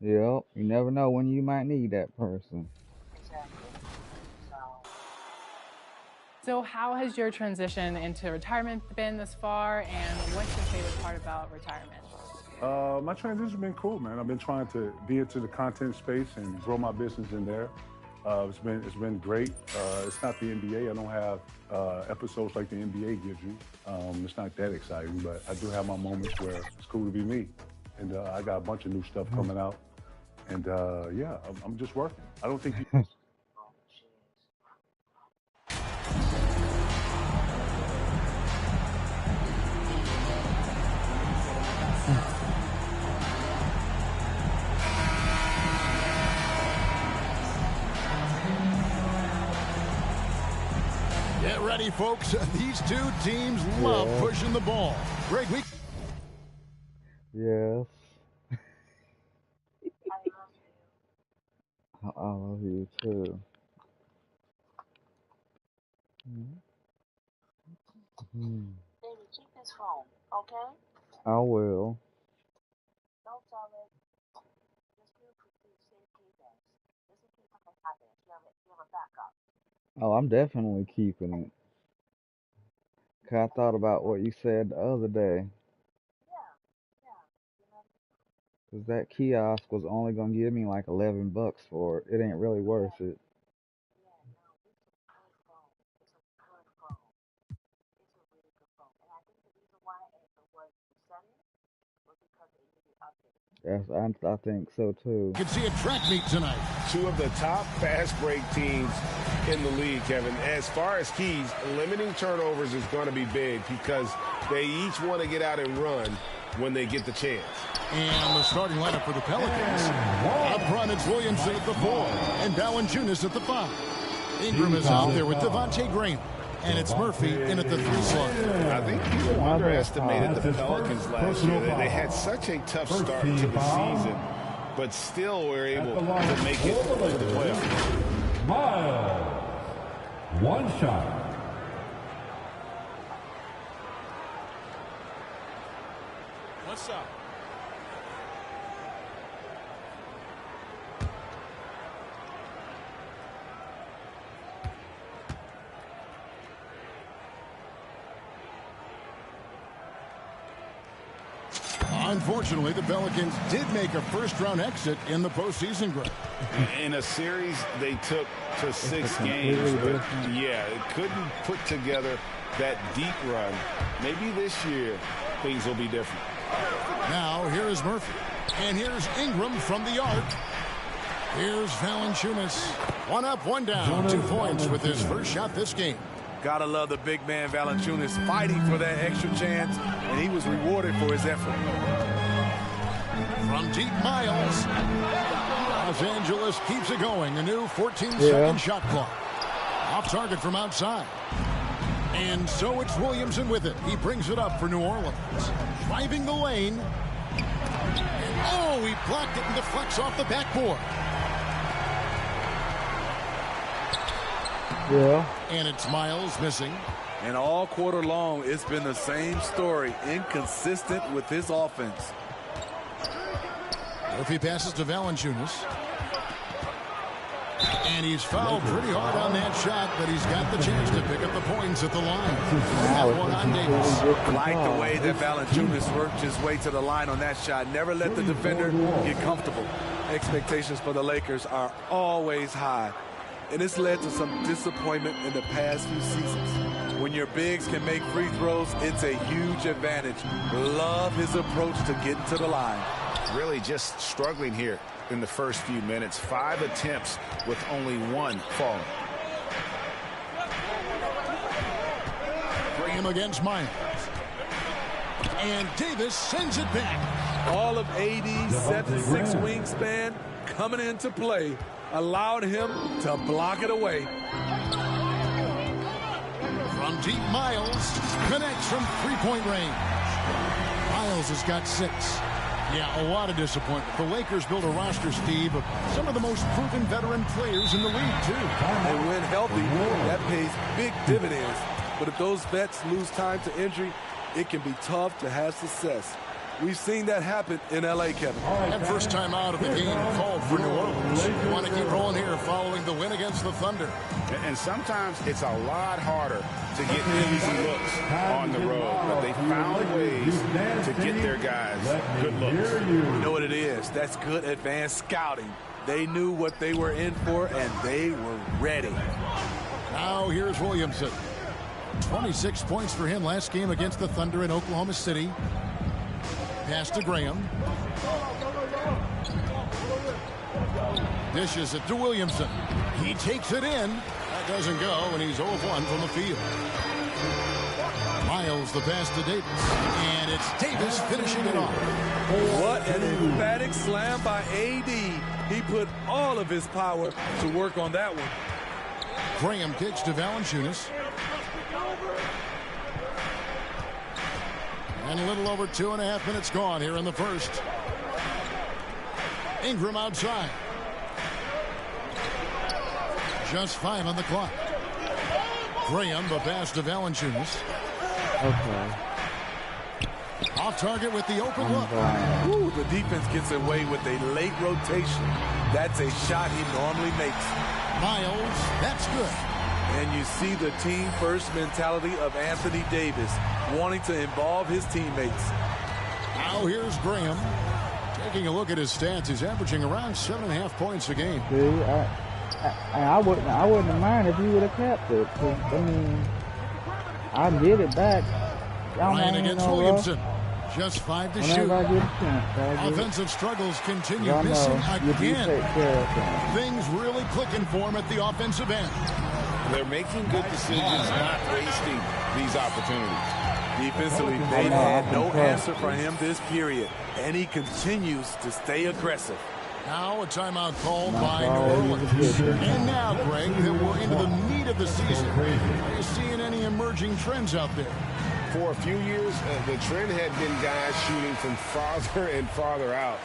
Yep. You never know when you might need that person. So how has your transition into retirement been this far, and what's your favorite part about retirement? My transition's been cool, man. I've been trying to be into the content space and grow my business in there. It's been great. It's not the NBA. I don't have episodes like the NBA gives you. It's not that exciting, but I do have my moments where it's cool to be me. And I got a bunch of new stuff coming out. And yeah, I'm just working. I don't think Get ready, folks. These two teams love pushing the ball. Great week. Yes. I love you too. Mhm. I will. Oh, I'm definitely keeping it. 'Cause I thought about what you said the other day. 'Cause that kiosk was only gonna give me like $11 for it. It ain't really worth it. I think so You too. can see a track meet tonight. Two of the top fast break teams in the league, Kevin. As far as keys, limiting turnovers is going to be big because they each want to get out and run when they get the chance. And the starting lineup for the Pelicans. Up front, it's Williamson at the 4 and Valanciunas at the 5. Ingram is out there with Devontae Graham. And it's Murphy in at the 3 slot. I think people underestimated the Pelicans last year. They had such a tough start to the season, but still were able to make it to the playoffs. Miles, one shot. What's up? Unfortunately, the Pelicans did make a first-round exit in the postseason group. In a series they took to 6 games, but yeah, it couldn't put together that deep run. Maybe this year things will be different. Now, here is Murphy. And here's Ingram from the arc. Here's Valanciunas. 1 up, 1 down. 2 points with his first shot this game. Gotta love the big man Valanciunas fighting for that extra chance, and he was rewarded for his effort. From deep, Miles. Los Angeles keeps it going. A new 14-second shot clock. Off target from outside. And so it's Williamson with it. He brings it up for New Orleans. Driving the lane. And oh, he blocked it and deflects off the backboard. Yeah. And it's Miles missing. And all quarter long, it's been the same story. Inconsistent with his offense. Murphy passes to Valanciunas. And he's fouled pretty hard on that shot, but he's got the chance to pick up the points at the line. That one on Davis. Like the way that Valanciunas worked his way to the line on that shot. Never let the defender get comfortable. Expectations for the Lakers are always high. And it's led to some disappointment in the past few seasons. When your bigs can make free throws, it's a huge advantage. Love his approach to getting to the line. Really just struggling here in the first few minutes. 5 attempts with only 1 falling. Graham against Myers. And Davis sends it back. All of AD's 7'6" wingspan coming into play allowed him to block it away. From deep, Miles connects from three-point range. Miles has got 6. Yeah, a lot of disappointment. The Lakers built a roster, Steve, of some of the most proven veteran players in the league, too. And when healthy, that pays big dividends. But if those vets lose time to injury, it can be tough to have success. We've seen that happen in L.A., Kevin. And first time out of the game called for New Orleans. You want to keep rolling here following the win against the Thunder. And sometimes it's a lot harder to get easy looks on the road, but they found ways to get their guys good looks. You know what it is? That's good advanced scouting. They knew what they were in for, and they were ready. Now here's Williamson. 26 points for him last game against the Thunder in Oklahoma City. Pass to Graham. Dishes it to Williamson. He takes it in. That doesn't go, and he's 0 of 1 from the field. Miles the pass to Davis. And it's Davis finishing it off. What an emphatic slam by A.D. He put all of his power to work on that one. Graham kicks to Valanciunas. And a little over 2.5 minutes gone here in the first. Ingram outside. Just 5 on the clock. Graham, the pass to Valanciunas. Okay. Off target with the open look. Ooh, the defense gets away with a late rotation. That's a shot he normally makes. Miles, that's good. And you see the team-first mentality of Anthony Davis, wanting to involve his teammates. Now here's Graham. Taking a look at his stats, he's averaging around 7.5 points a game. See, I wouldn't mind if you would have kept it. 'Cause, I mean, I get it back. Ryan against Williamson. Just 5 to shoot. I get a chance, Offensive struggles continue. Y'all Missing know, you do again. take care of things. Things really clicking for him at the offensive end. They're making good decisions, not wasting these opportunities. Defensively, they've had no answer for him this period, and he continues to stay aggressive. Now a timeout called by New Orleans. And now, Greg, that we're into the meat of the season, are you seeing any emerging trends out there? For a few years, the trend had been guys shooting from farther and farther out.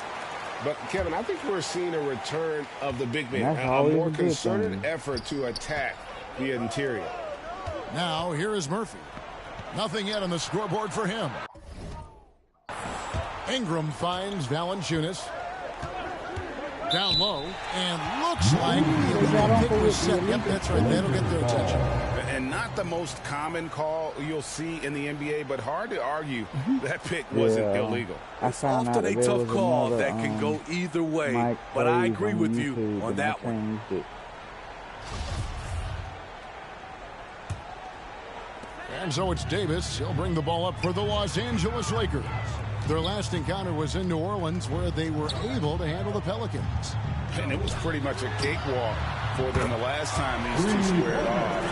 But, Kevin, I think we're seeing a return of the big man, a more concerted effort to attack the interior. Now, here is Murphy. Nothing yet on the scoreboard for him. Ingram finds Valanciunas. Down low, and looks like the illegal pick was set. Yep, that's right. That'll get their attention. And not the most common call you'll see in the NBA, but hard to argue that pick wasn't illegal. It's often a tough call that can go either way, but I agree with you on that one. And so it's Davis. He'll bring the ball up for the Los Angeles Lakers. Their last encounter was in New Orleans, where they were able to handle the Pelicans. And it was pretty much a cakewalk for them the last time these two squared off.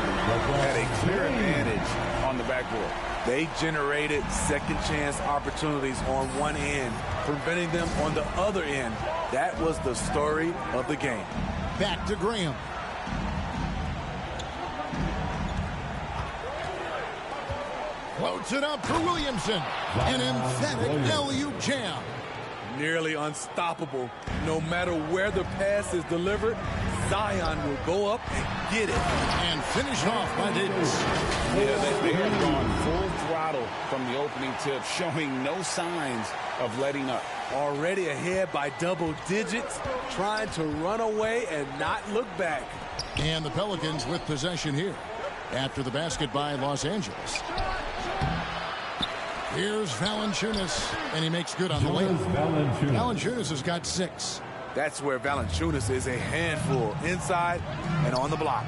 Had a clear advantage on the backboard. They generated second chance opportunities on one end, preventing them on the other end. That was the story of the game. Back to Graham. Floats it up for Williamson. An emphatic alley-oop jam. Nearly unstoppable. No matter where the pass is delivered, Zion will go up and get it. And finish off by Davis. Yeah, they have gone full throttle from the opening tip, showing no signs of letting up. Already ahead by double digits, trying to run away and not look back. And the Pelicans with possession here after the basket by Los Angeles. Here's Valanciunas, and he makes good on the layup. Valanciunas has got 6. That's where Valanciunas is a handful, inside and on the block.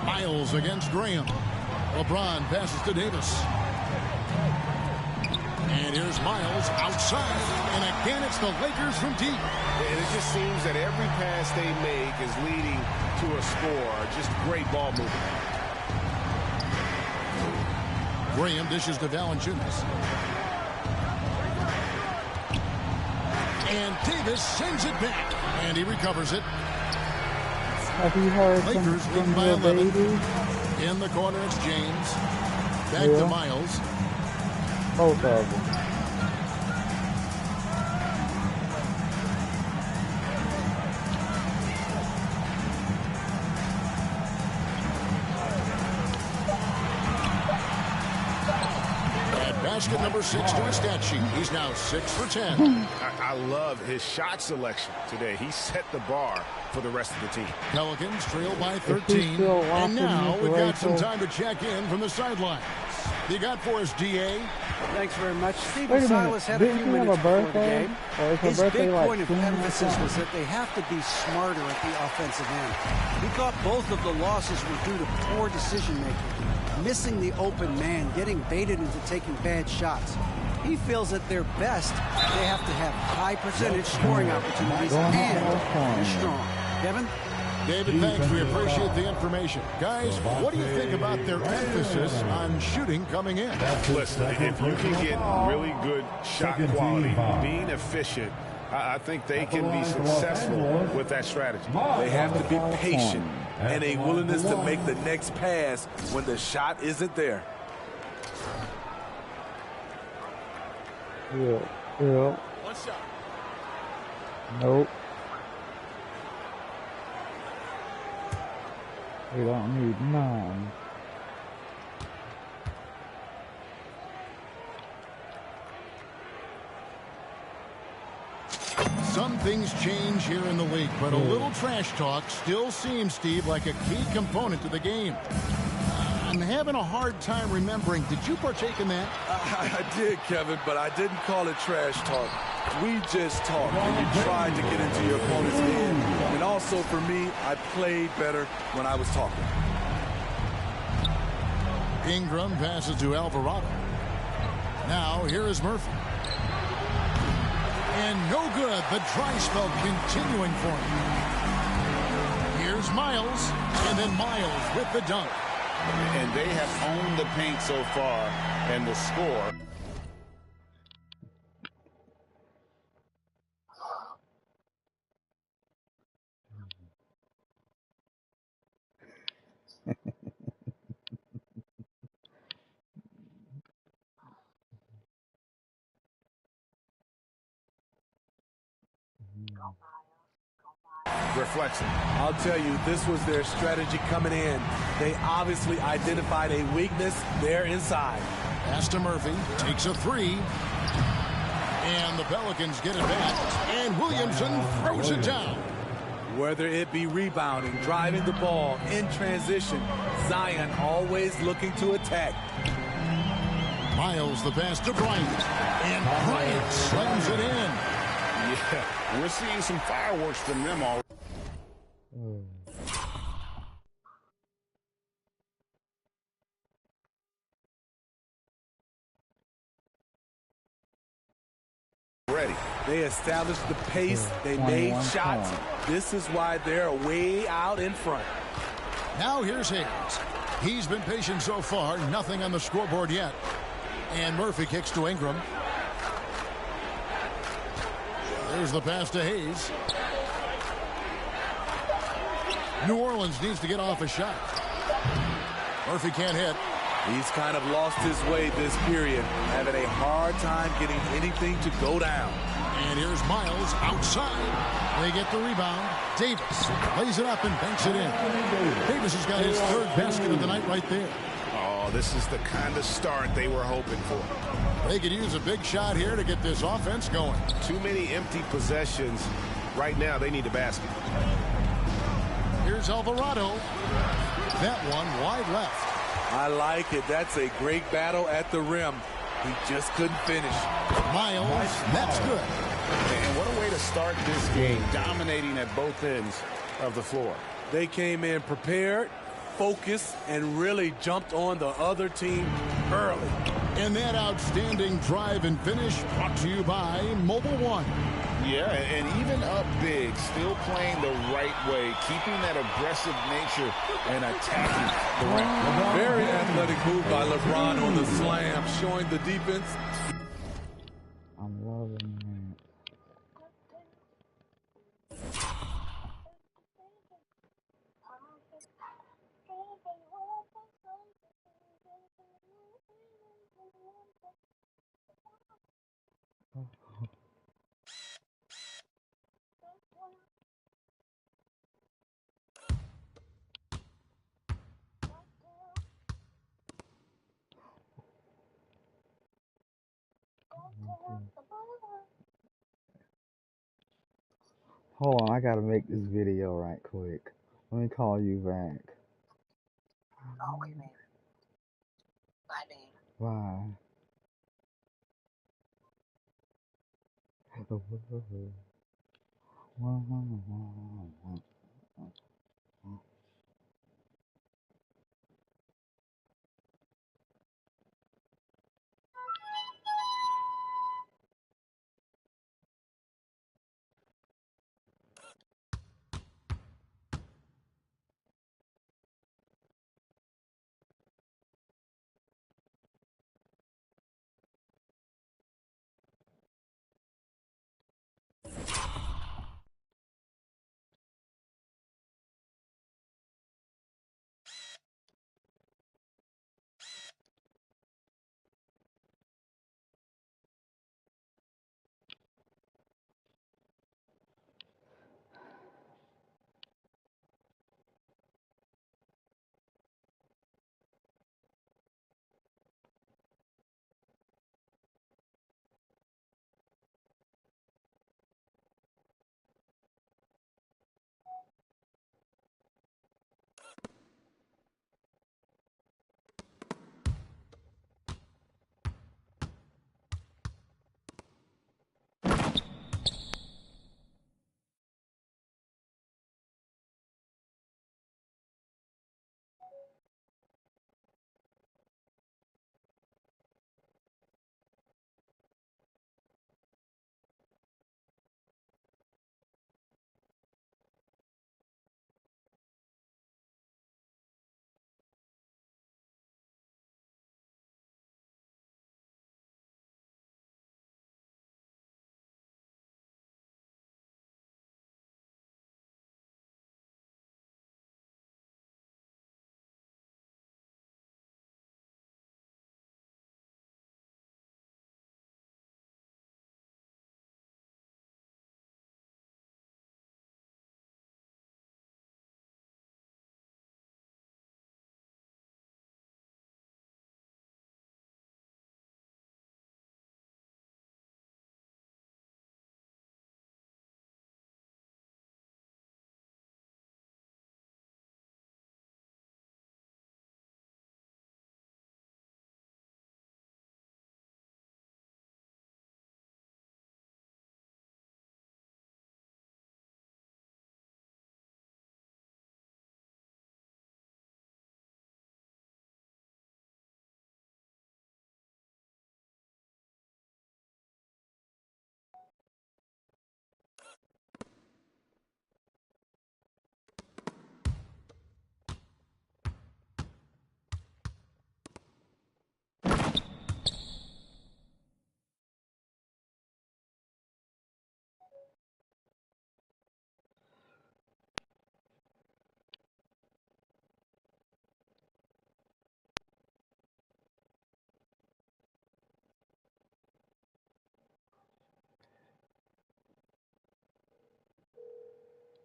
Miles against Graham. LeBron passes to Davis. And here's Miles outside. And again, it's the Lakers from deep. And it just seems that every pass they make is leading to a score. Just great ball movement. Graham dishes to Valanciunas. And Davis sends it back. And he recovers it. Have you heard Lakers leading by 11. In the corner, it's James. Back to Miles. Both of them. at number 6 to his stat sheet. He's now 6 for 10. I love his shot selection today. He set the bar for the rest of the team. Pelicans trail by 13. And now we've got some time to check in from the sidelines. You got for us, DA? Thanks very much. Stephen Silas had a few minutes before the game. His big point of emphasis was that they have to be smarter at the offensive end. He thought both of the losses were due to poor decision-making, missing the open man, getting baited into taking bad shots. He feels at their best, they have to have high percentage scoring opportunities and be strong. Kevin? David, thanks. We appreciate the information. Guys, what do you think about their emphasis on shooting coming in? Listen, if you can get really good shot quality, being efficient, I think they can be successful with that strategy. They have to be patient and a willingness to make the next pass when the shot isn't there. Yeah. One shot. Nope. We don't need none. Some things change here in the league, but a little trash talk still seems, Steve, like a key component to the game. I'm having a hard time remembering. Did you partake in that? I did, Kevin, but I didn't call it trash talk. We just talked, and you tried to get into your opponent's head. And also, for me, I played better when I was talking. Ingram passes to Alvarado. Now, here is Murphy. And no good. The dry spell continuing for him. Here's Miles, and then Miles with the dunk. And they have owned the paint so far, and the score. Reflection. I'll tell you, this was their strategy coming in. They obviously identified a weakness there inside. Pass to Murphy, takes a three. And the Pelicans get it back. And Williamson throws it down. Whether it be rebounding, driving the ball, in transition, Zion always looking to attack. Miles the pass to Bryant. And Bryant slams it in. Yeah, we're seeing some fireworks from them already. They established the pace. They made shots. This is why they're way out in front. Now here's Hayes. He's been patient so far. Nothing on the scoreboard yet. And Murphy kicks to Ingram. There's the pass to Hayes. New Orleans needs to get off a shot. Murphy can't hit. He's kind of lost his way this period, having a hard time getting anything to go down. And here's Miles outside. They get the rebound. Davis lays it up and banks it in. Davis has got his third basket of the night right there. Oh, this is the kind of start they were hoping for. They could use a big shot here to get this offense going. Too many empty possessions. Right now, they need a basket. Here's Alvarado. That one wide left. I like it. That's a great battle at the rim. He just couldn't finish. Miles, that's good. And what a way to start this game, dominating at both ends of the floor. They came in prepared, focused, and really jumped on the other team early. And that outstanding drive and finish brought to you by Mobile One. Yeah, and even up big, still playing the right way, keeping that aggressive nature and attacking the rim. Very athletic move by LeBron on the slam, showing the defense. I'm loving Hold on, I gotta make this video right quick. Let me call you back. Oh, wait a minute. Bye, babe. Bye.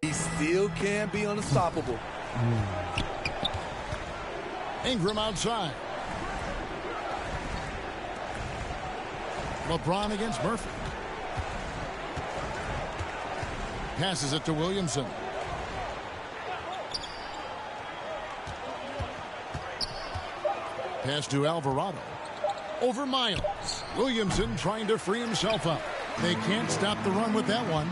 He still can be unstoppable. Ingram outside. LeBron against Murphy. Passes it to Williamson. Pass to Alvarado. Over Miles. Williamson trying to free himself up. They can't stop the run with that one.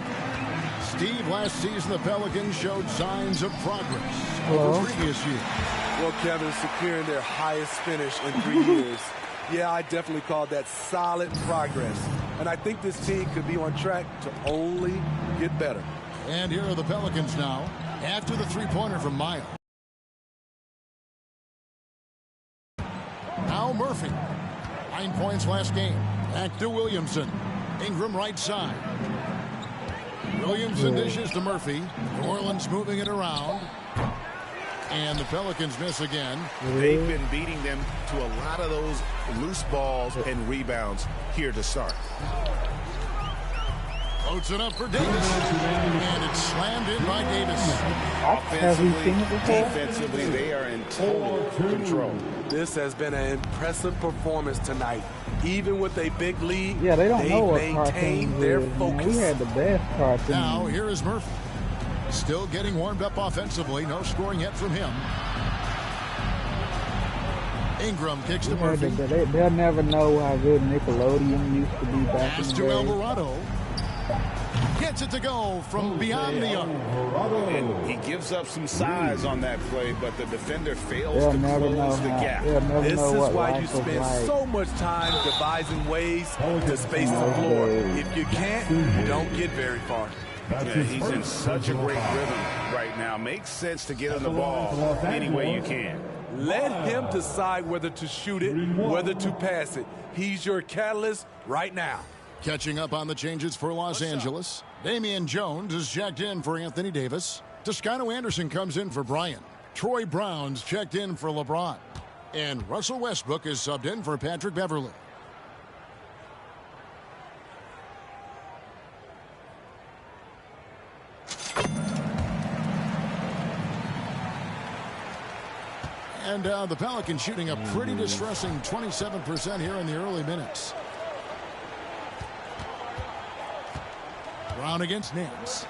Steve, last season the Pelicans showed signs of progress over previous years. Well, Kevin, securing their highest finish in 3 years. Yeah, I definitely call that solid progress. And I think this team could be on track to only get better. And here are the Pelicans now after the three-pointer from Miles. Now Murphy. 9 points last game. Back to Williamson. Ingram right side. Williamson dishes to Murphy. New Orleans moving it around. And the Pelicans miss again. They've been beating them to a lot of those loose balls and rebounds here to start. Floats it up for Davis. And it's slammed in by Davis. Defensively, they are in total control. This has been an impressive performance tonight. Even with a big lead, yeah, they don't know what maintained their focus. We had the best cartoons. Now, here is Murphy. Still getting warmed up offensively. No scoring yet from him. Ingram kicks to Murphy. They'll never know how good Nickelodeon used to be back in the day. To Alvarado. Gets it to go from beyond the arc. And he gives up some size on that play, but the defender fails to close the gap. This is why you spend so much time devising ways to space the floor. If you can't, you don't get very far. Yeah, he's in such a great rhythm right now. Makes sense to get on the ball any way you can. Let him decide whether to shoot it, whether to pass it. He's your catalyst right now. Catching up on the changes for Los Angeles. Damian Jones is checked in for Anthony Davis. Toscano Anderson comes in for Bryant. Troy Brown's checked in for LeBron. And Russell Westbrook is subbed in for Patrick Beverley. And the Pelicans shooting a pretty distressing 27% here in the early minutes. Brown against Nance.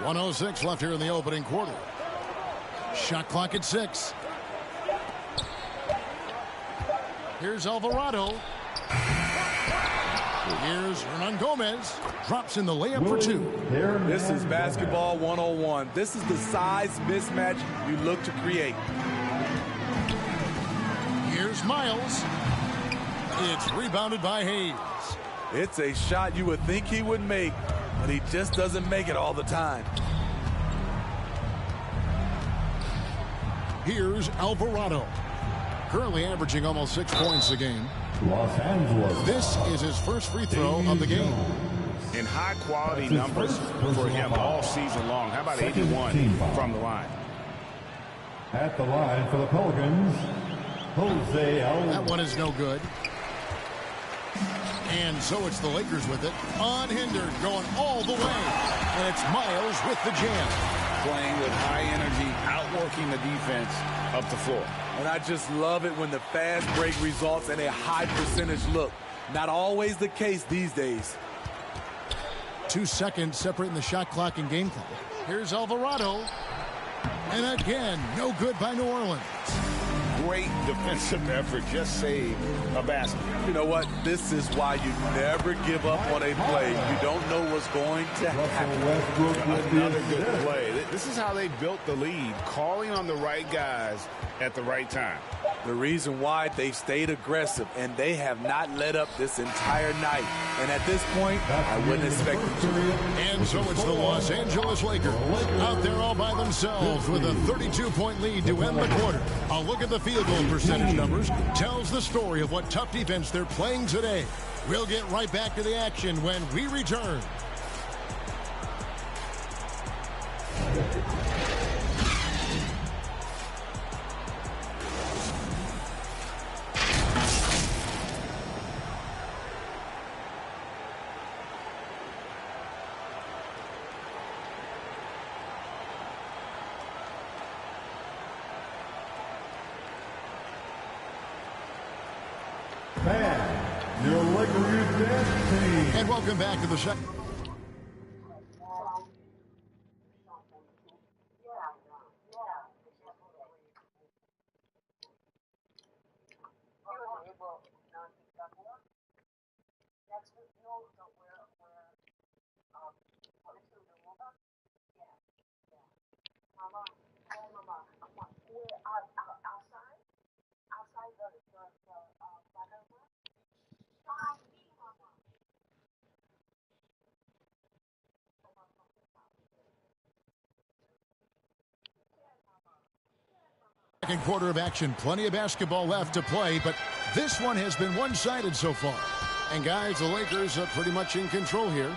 1:06 left here in the opening quarter. Shot clock at 6. Here's Alvarado. Here's Hernan Gomez. Drops in the layup for 2. This is basketball 101. This is the size mismatch you look to create. Here's Miles. It's rebounded by Hayes. It's a shot you would think he would make, but he just doesn't make it all the time. Here's Alvarado. Currently averaging almost 6 points a game. Los Angeles. This is his first free throw of the game. In high-quality numbers for him all season long. How about 81 from the line? At the line for the Pelicans, Jose Alvarado. That one is no good. And so it's the Lakers with it. Unhindered, going all the way. And it's Miles with the jam. Playing with high energy, outworking the defense up the floor. And I just love it when the fast break results in a high percentage look. Not always the case these days. 2 seconds separating the shot clock and game clock. Here's Alvarado. And again, no good by New Orleans. Great defensive effort, just saved a basket. You know what? This is why you never give up on a play. You don't know what's going to happen. Another good play. This is how they built the lead, calling on the right guys at the right time. The reason why they've stayed aggressive, and they have not let up this entire night. And at this point, I wouldn't expect them to. And so it's the Los Angeles Lakers out there all by themselves with a 32-point lead to end the quarter. A look at the field goal percentage numbers tells the story of what tough defense they're playing today. We'll get right back to the action when we return. And welcome back to the second. Second quarter of action. Plenty of basketball left to play, but this one has been one-sided so far. And guys, the Lakers are pretty much in control here.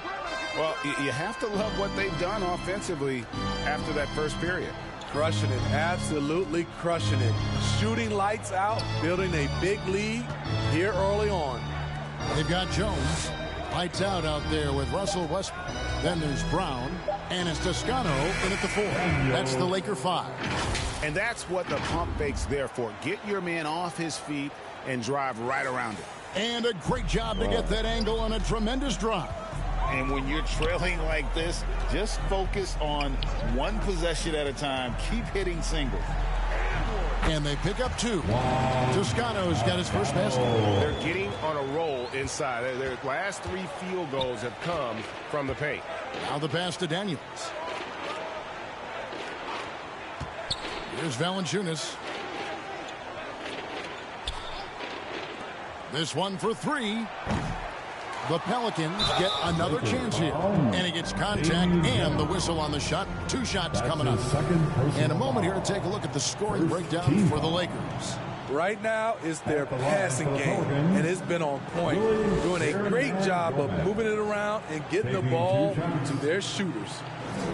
Well, you have to love what they've done offensively after that first period. Crushing it, absolutely crushing it. Shooting lights out, building a big lead here early on. They've got Jones. Lights out there with Russell Westbrook. Then there's Brown. And it's Toscano in at the 4. That's the Laker 5. And that's what the pump fake's there for. Get your man off his feet and drive right around it. And a great job to get that angle on a tremendous drive. And when you're trailing like this, just focus on one possession at a time. Keep hitting singles. And they pick up 2. Toscano's got his first basket. They're getting on a roll inside. Their last 3 field goals have come from the paint. Now the pass to Daniels. Here's Valanciunas. This one for 3. The Pelicans get another chance here. And he gets contact and the whistle on the shot. 2 shots coming up. And a moment here to take a look at the scoring breakdown for the Lakers. Right now, it's their passing game, and it's been on point. Doing a great job of moving it around and getting the ball to their shooters.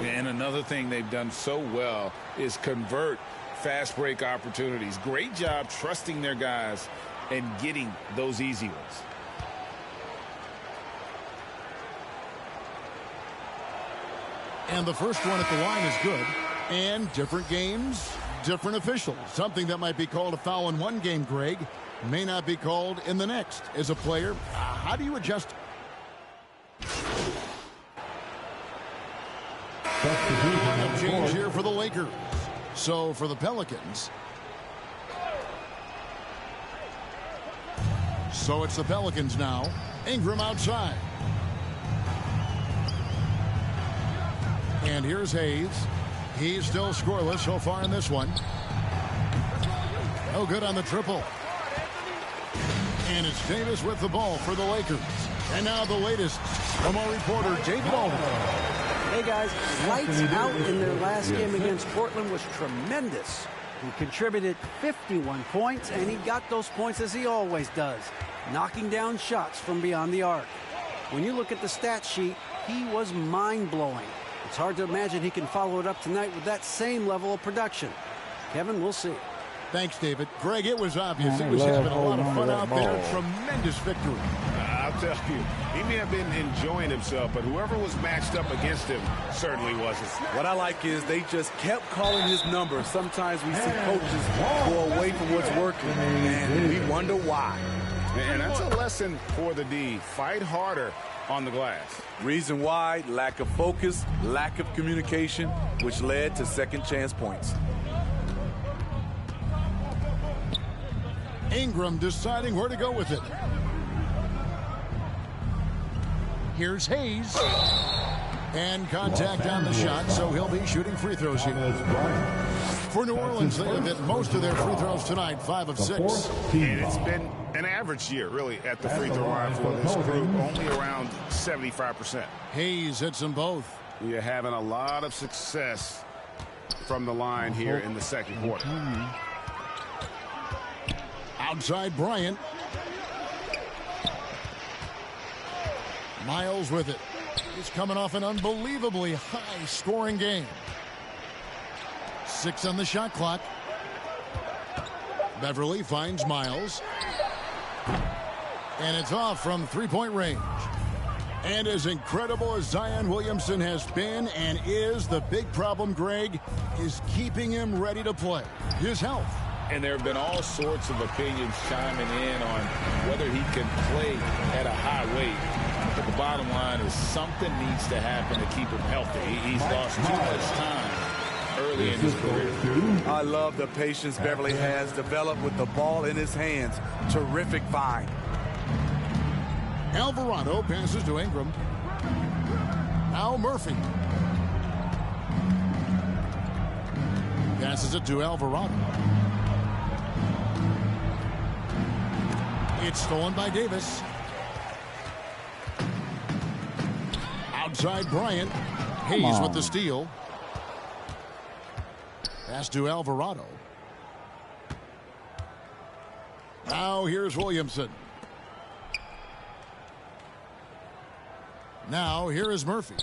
And another thing they've done so well is convert fast break opportunities. Great job trusting their guys and getting those easy ones. And the first one at the line is good. And different games, different officials. Something that might be called a foul in one game, Greg, may not be called in the next. As a player, how do you adjust? Change here for the Lakers. So for the Pelicans. So it's the Pelicans now. Ingram outside. And here's Hayes. He's still scoreless so far in this one. No good on the triple. And it's Davis with the ball for the Lakers. And now the latest from our reporter, David Aldridge. Hey, guys, lights out in their last game against Portland was tremendous. He contributed 51 points, and he got those points as he always does, knocking down shots from beyond the arc. When you look at the stat sheet, he was mind-blowing. It's hard to imagine he can follow it up tonight with that same level of production. Kevin, we'll see. Thanks, David. Greg, it was obvious. He was having a lot of fun out there. Tremendous victory. I'll tell you, he may have been enjoying himself, but whoever was matched up against him certainly wasn't. What I like is they just kept calling his number. Sometimes we see coaches go away from what's working, and we wonder why. And that's a lesson for the D. Fight harder on the glass. Reason why: lack of focus, lack of communication, which led to second chance points. Ingram deciding where to go with it. Here's Hayes. And contact on the shot, so he'll be shooting free throws here. For New Orleans, they have hit most of their free throws tonight, 5 of 6. And it's been an average year, really, at the free throw line for this group, only around 75%. Hayes hits them both. You're having a lot of success from the line here in the second quarter. Outside Bryant. Miles with it. He's coming off an unbelievably high-scoring game. 6 on the shot clock. Beverly finds Miles. And it's off from three-point range. And as incredible as Zion Williamson has been and is, the big problem, Greg, is keeping him ready to play. His health. And there have been all sorts of opinions chiming in on whether he can play at a high weight. But the bottom line is something needs to happen to keep him healthy. He's lost too much time early in his career. I love the patience Beverly has developed with the ball in his hands. Terrific find. Alvarado passes to Ingram. Now Murphy. Passes it to Alvarado. It's stolen by Davis. Outside Bryant. Hayes with the steal. Pass to Alvarado. Now here's Williamson. Now here is Murphy.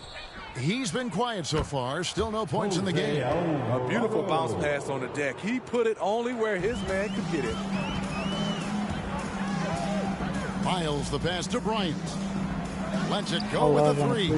He's been quiet so far. Still no points in the game. A beautiful bounce pass on the deck. He put it only where his man could get it. Miles the pass to Bryant. Lets it go with a three.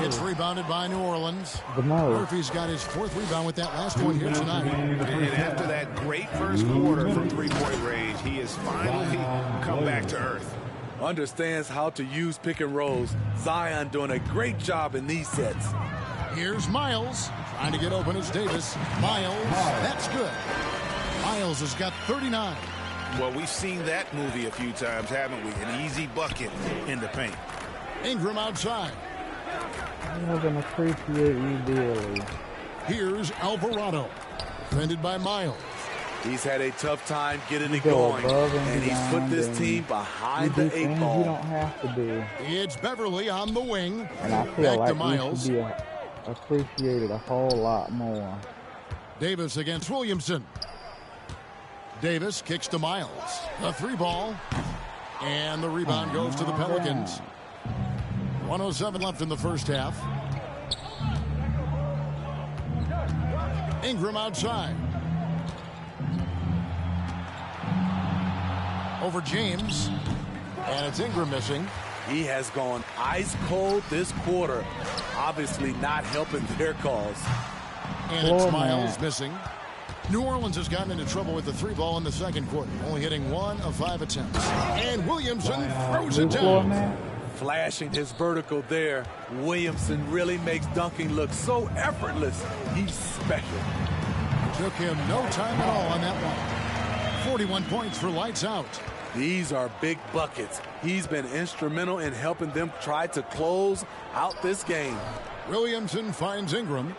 It's rebounded by New Orleans. Murphy's got his 4th rebound with that last one here tonight. And after that great first quarter from three-point range, he has finally come back to earth. Understands how to use pick and rolls. Zion doing a great job in these sets. Here's Miles trying to get open. It's Davis. Miles, that's good. Miles has got 39. Well, we've seen that movie a few times, haven't we? An easy bucket in the paint. Ingram outside. I'm not going to appreciate you dearly. Here's Alvarado. Defended by Miles. He's had a tough time getting it going, and he's put this team behind the 8 ball. You don't have to do. It's Beverly on the wing. And I feel Back to like Miles. you should be appreciated a whole lot more. Davis against Williamson. Davis kicks to Miles. A 3 ball. And the rebound goes to the Pelicans. 1:07 left in the first half. Ingram outside. Over James. And it's Ingram missing. He has gone ice cold this quarter. Obviously not helping their cause. And it's Miles missing. New Orleans has gotten into trouble with the 3 ball in the second quarter, only hitting 1 of 5 attempts. And Williamson throws it down. Flashing his vertical there. Williamson really makes dunking look so effortless. He's special. Took him no time at all on that one. 41 points for lights out. These are big buckets. He's been instrumental in helping them try to close out this game. Williamson finds Ingram.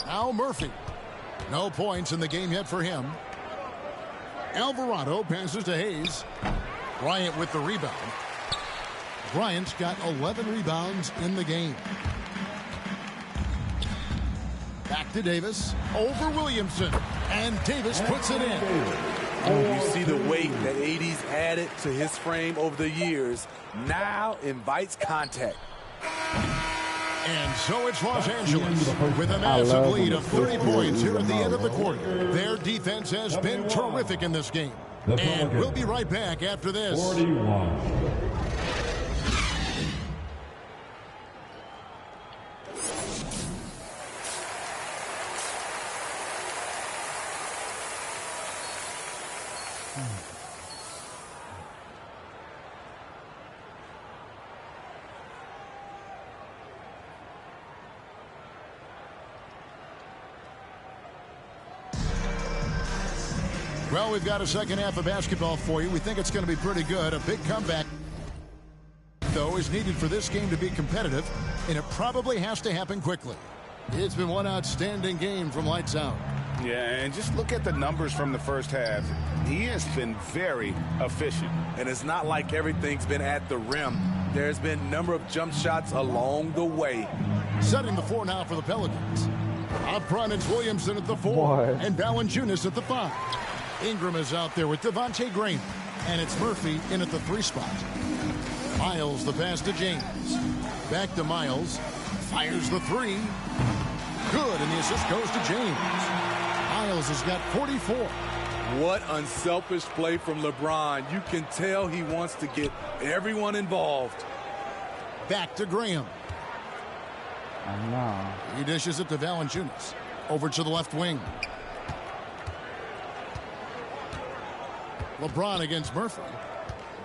Now Murphy. No points in the game yet for him. Alvarado passes to Hayes. Bryant with the rebound. Bryant's got 11 rebounds in the game. Back to Davis. Over Williamson. And Davis puts it in. You see the weight that AD's added to his frame over the years. Now invites contact. And so it's Los Angeles with a massive lead of 30 points here at the end of the quarter. Their defense has been terrific in this game. And we'll be right back after this. 41. Well, we've got a second half of basketball for you. We think it's going to be pretty good. A big comeback, though, is needed for this game to be competitive, and it probably has to happen quickly. It's been one outstanding game from lights out. Yeah, and just look at the numbers from the first half. He has been very efficient. And it's not like everything's been at the rim. There's been a number of jump shots along the way. Setting the 4 now for the Pelicans. Up front, it's Williamson at the 4 and Valanciunas at the 5. Ingram is out there with Devontae Graham, and it's Murphy in at the 3 spot. Miles the pass to James. Back to Miles. Fires the 3. Good, and the assist goes to James. Miles has got 44. What unselfish play from LeBron. You can tell he wants to get everyone involved. Back to Graham. I know. He dishes it to Valanciunas. Over to the left wing. LeBron against Murphy.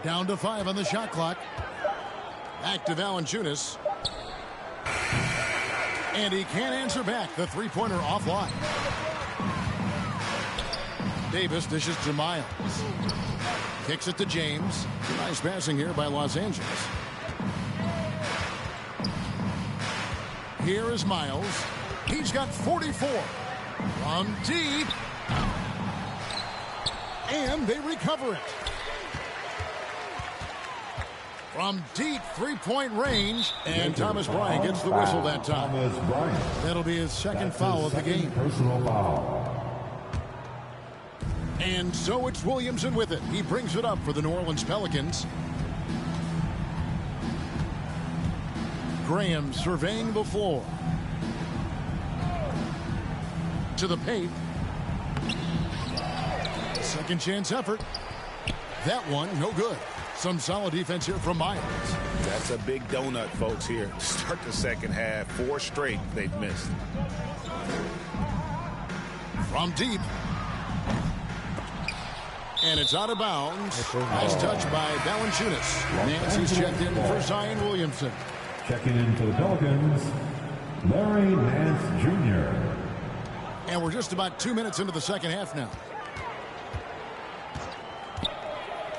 Down to 5 on the shot clock. Back to Valanciunas. And he can't answer back. The 3-pointer offline. Davis dishes to Miles. Kicks it to James. Nice passing here by Los Angeles. Here is Miles. He's got 44. From deep. And they recover it. From deep 3-point range. And Thomas Bryant gets the whistle that time. That'll be his second foul of the game. Personal foul. And so it's Williamson with it. He brings it up for the New Orleans Pelicans. Graham surveying the floor. To the paint. Second chance effort. That one, no good. Some solid defense here from Miles. That's a big donut, folks, here. Start the second half. 4 straight they've missed. From deep. And it's out of bounds. Nice touch by Valanciunas. Nancy's checked in for Zion Williamson. Checking in for the Pelicans, Larry Nance Jr. And we're just about 2 minutes into the second half now.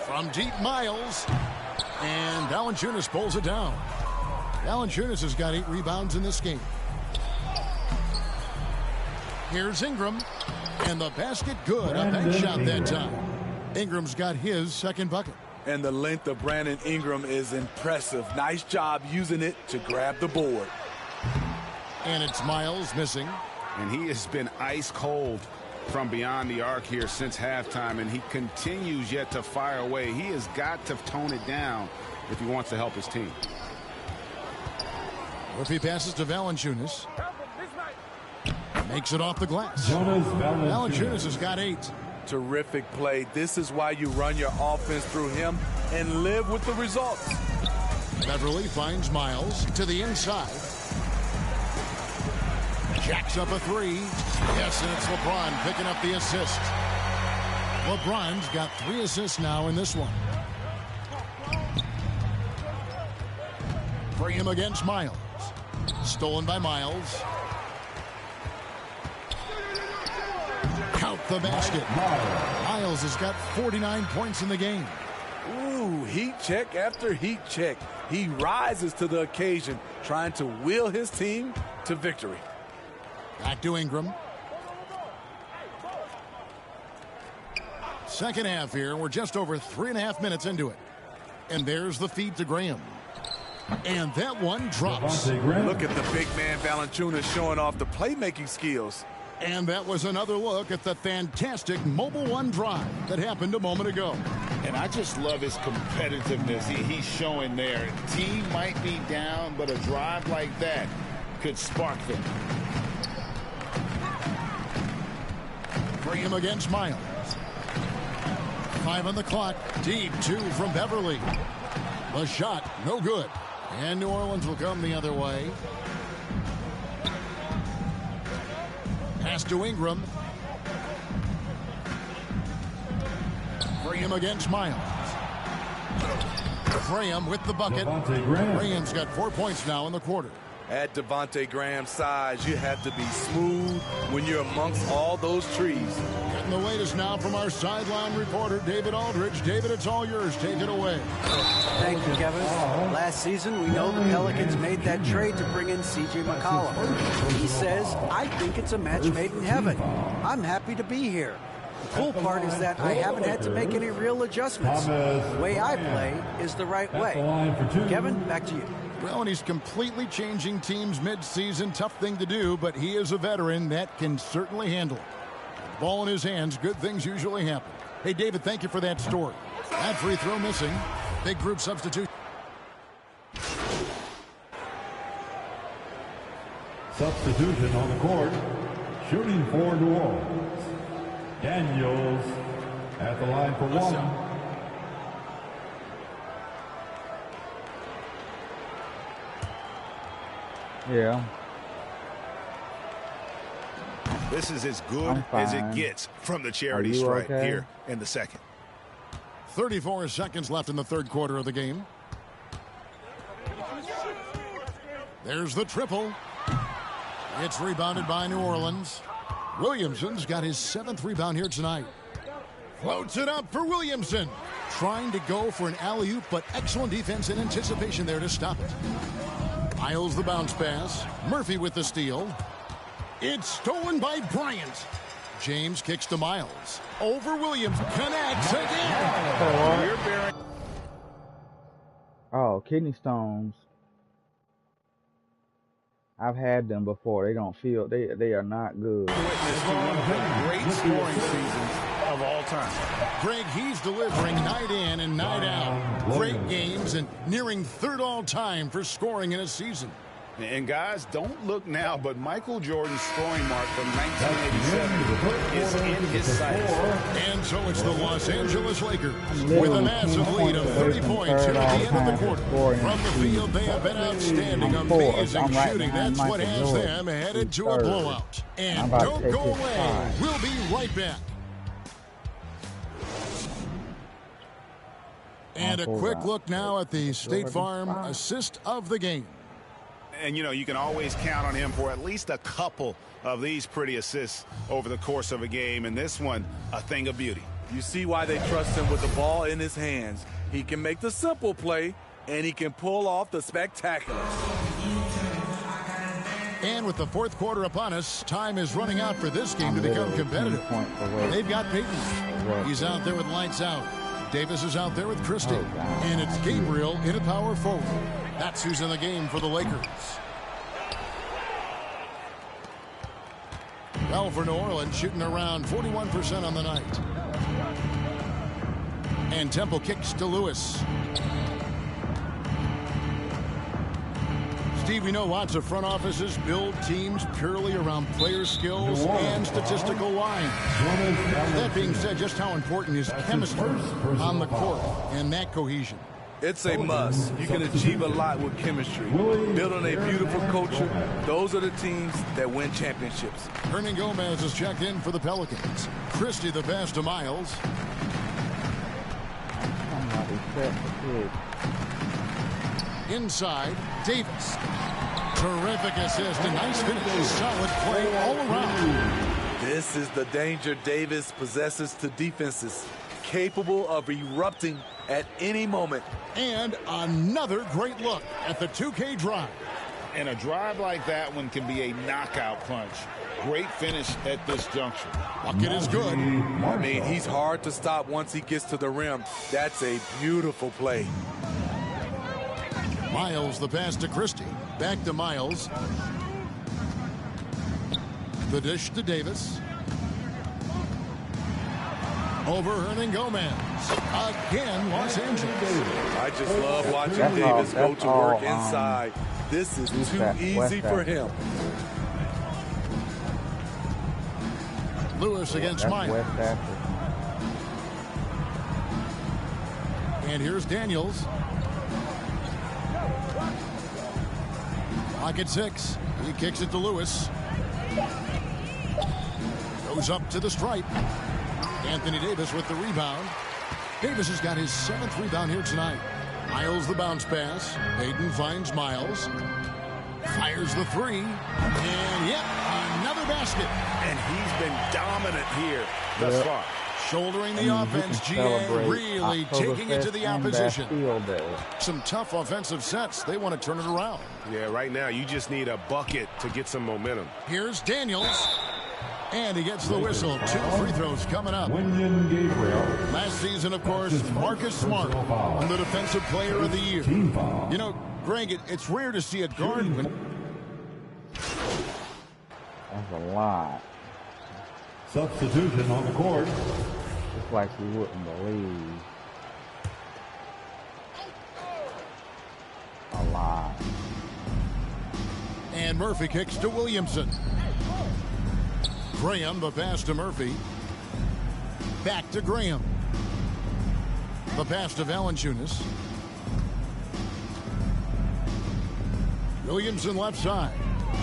From deep, Miles. And Valanciunas pulls it down. Valanciunas has got 8 rebounds in this game. Here's Ingram. And the basket good. A bank shot that time. Ingram's got his second bucket. And the length of Brandon Ingram is impressive. Nice job using it to grab the board. And it's Miles missing. And he has been ice cold from beyond the arc here since halftime, and he continues yet to fire away. He has got to tone it down if he wants to help his team. Murphy passes to Valanciunas. Makes it off the glass. Valanciunas has got 8. Terrific play. This is why you run your offense through him and live with the results. Beverly finds Miles to the inside. Jacks up a 3. Yes, and it's LeBron picking up the assist. LeBron's got 3 assists now in this one. For him against Miles. Stolen by Miles. Count the basket. Miles has got 49 points in the game. Ooh, heat check after heat check. He rises to the occasion, trying to will his team to victory. Back to Ingram. Second half here. We're just over 3.5 minutes into it. And there's the feed to Graham. And that one drops. Look at the big man Valanciunas showing off the playmaking skills. And that was another look at the fantastic Mobile One drive that happened a moment ago. And I just love his competitiveness he's showing there. Team might be down, but a drive like that could spark them. Graham against Miles. 5 on the clock. Deep 2 from Beverly. The shot, no good. And New Orleans will come the other way. Pass to Ingram. Graham against Miles. Graham with the bucket. Graham's got 4 points now in the quarter. At Devontae Graham's size, you have to be smooth when you're amongst all those trees. Getting the latest now from our sideline reporter, David Aldridge. David, it's all yours. Take it away. Thank you, Kevin. Last season, we know the Pelicans made that trade to bring in C.J. McCollum. He says, I think it's a match made in heaven. I'm happy to be here. The cool part is that I haven't had to make any real adjustments. The way I play is the right way. Kevin, back to you. Well, and he's completely changing teams mid-season. Tough thing to do, but he is a veteran that can certainly handle it. Ball in his hands, good things usually happen. Hey, David, thank you for that story. That free throw missing. Big group substitute. Substitution on the court. Shooting for New Orleans. Daniels at the line for 1. Yeah. This is as good as it gets from the charity stripe here in the second. 34 seconds left in the third quarter of the game. There's the triple. It's rebounded by New Orleans. Williamson's got his 7th rebound here tonight. Floats it up for Williamson. Trying to go for an alley-oop, but excellent defense and anticipation there to stop it. Miles the bounce pass. Murphy with the steal. It's stolen by Bryant. James kicks to Miles. Over Williams. Connects again. Oh, kidney stones. I've had them before. They don't feel, they are not good. Witness to one of the great scoring seasons of all time. Greg, he's delivering night in and night out. Great games and nearing 3rd all time for scoring in a season. And guys, don't look now, but Michael Jordan's scoring mark from 1987 is in his sights. And so it's the Los Angeles Lakers with a massive lead of 30 points here at the end of the quarter. From the field, they have been outstanding, amazing shooting. That's what has them headed to a blowout. And don't go away. We'll be right back. And a quick look now at the State Farm assist of the game. And, you know, you can always count on him for at least a couple of these pretty assists over the course of a game. And this one, a thing of beauty. You see why they trust him with the ball in his hands. He can make the simple play, and he can pull off the spectacular. And with the fourth quarter upon us, time is running out for this game to become competitive. They've got Payton. He's out there with lights out. Davis is out there with Christie. And it's Gabriel in a power forward. That's who's in the game for the Lakers. Well, for New Orleans, shooting around 41% on the night. And Temple kicks to Lewis. Steve, we know lots of front offices build teams purely around player skills and statistical lines. That being said, just how important is chemistry on the court and that cohesion? It's a must. You can achieve a lot with chemistry. Building a beautiful culture, those are the teams that win championships. Hernangomez is checked in for the Pelicans. Christie the pass to Miles. Inside, Davis. Terrific assist and nice finish. Solid play all around. This is the danger Davis possesses to defenses. Capable of erupting at any moment. And another great look at the 2K drive. And a drive like that one can be a knockout punch. Great finish at this juncture. Bucket is good. I mean, he's hard to stop once he gets to the rim. That's a beautiful play. Miles the pass to Christie. Back to Miles. The dish to Davis. Over Hernangomez. Again, Los Angeles. I just love watching Davis go to work inside. This is too easy for him. Lewis against Miles. And here's Daniels. Pocket 6. He kicks it to Lewis. Goes up to the stripe. Anthony Davis with the rebound. Davis has got his 7th rebound here tonight. Miles the bounce pass. Payton finds Miles. Fires the 3. And yep, another basket. And he's been dominant here thus far. Shouldering the offense, GA really taking it to the opposition. Some tough offensive sets. They want to turn it around. Yeah, right now you just need a bucket to get some momentum. Here's Daniels. And he gets the whistle. 2 free throws coming up. Last season, of course, Marcus Smart won the Defensive Player of the Year. You know, Greg, it's rare to see a guard win. That's a lot. Substitution on the court. It's like you wouldn't believe. A lot. And Murphy kicks to Williamson. Graham, the pass to Murphy. Back to Graham. The pass to Valanciunas. Williamson left side.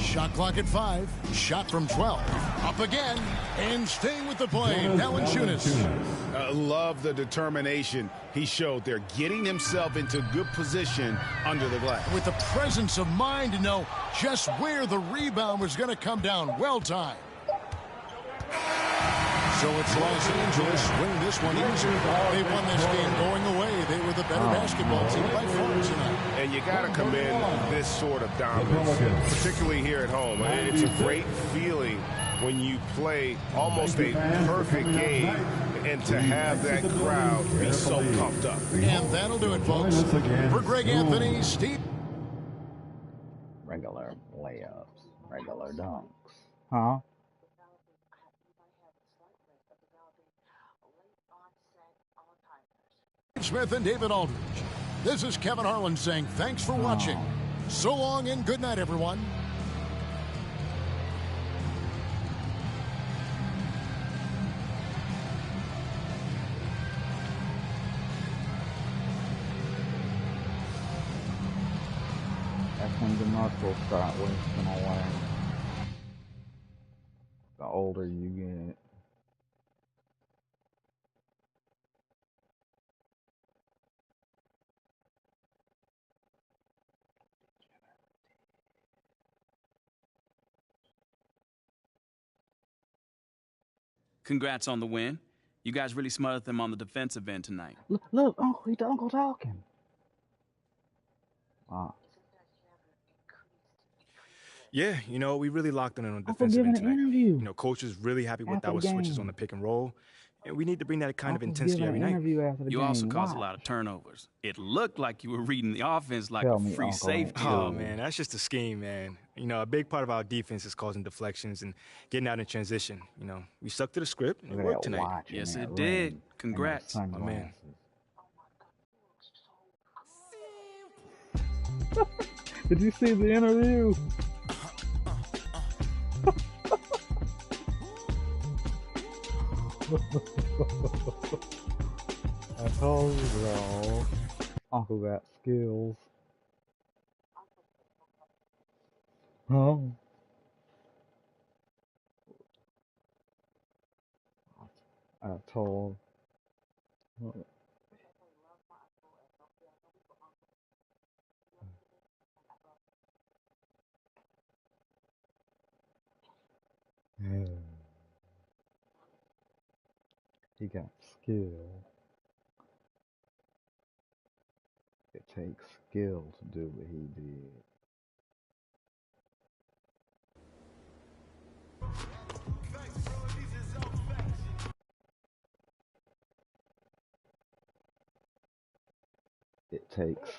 Shot clock at 5. Shot from 12. Up again. And staying with the play. Valanciunas. I love the determination he showed there. Getting himself into good position under the glass. With the presence of mind to know just where the rebound was going to come down. Well timed. So it's Los Angeles winning this one easy. They won this game going away. They were the better basketball team by far tonight. And you got to commend this sort of dominance, particularly here at home. It's a great feeling when you play almost a perfect game and to have that crowd be so pumped up. And that'll do it, folks. For Greg Anthony, Steve. Regular layups. Regular dunks. Huh? Smith and David Aldridge. This is Kevin Harlan saying thanks for watching. So long and good night, everyone. That's when the muscles start wasting away. The older you get. Congrats on the win. You guys really smothered them on the defensive end tonight. Look, Uncle talking. Wow. Yeah, you know, we really locked in on the defensive end tonight. You know, coach was really happy with our switches on the pick and roll. And we need to bring that kind of intensity every night. You also caused a lot of turnovers. It looked like you were reading the offense like a free safety. Oh, man, that's just a scheme, man. You know, a big part of our defense is causing deflections and getting out in transition. You know, we stuck to the script and it worked tonight. Yes, it did. Congrats. My man. Did you see the interview? I told you, bro. Uncle got skills. Huh? I told. He got skill. It takes skill to do what he did. It takes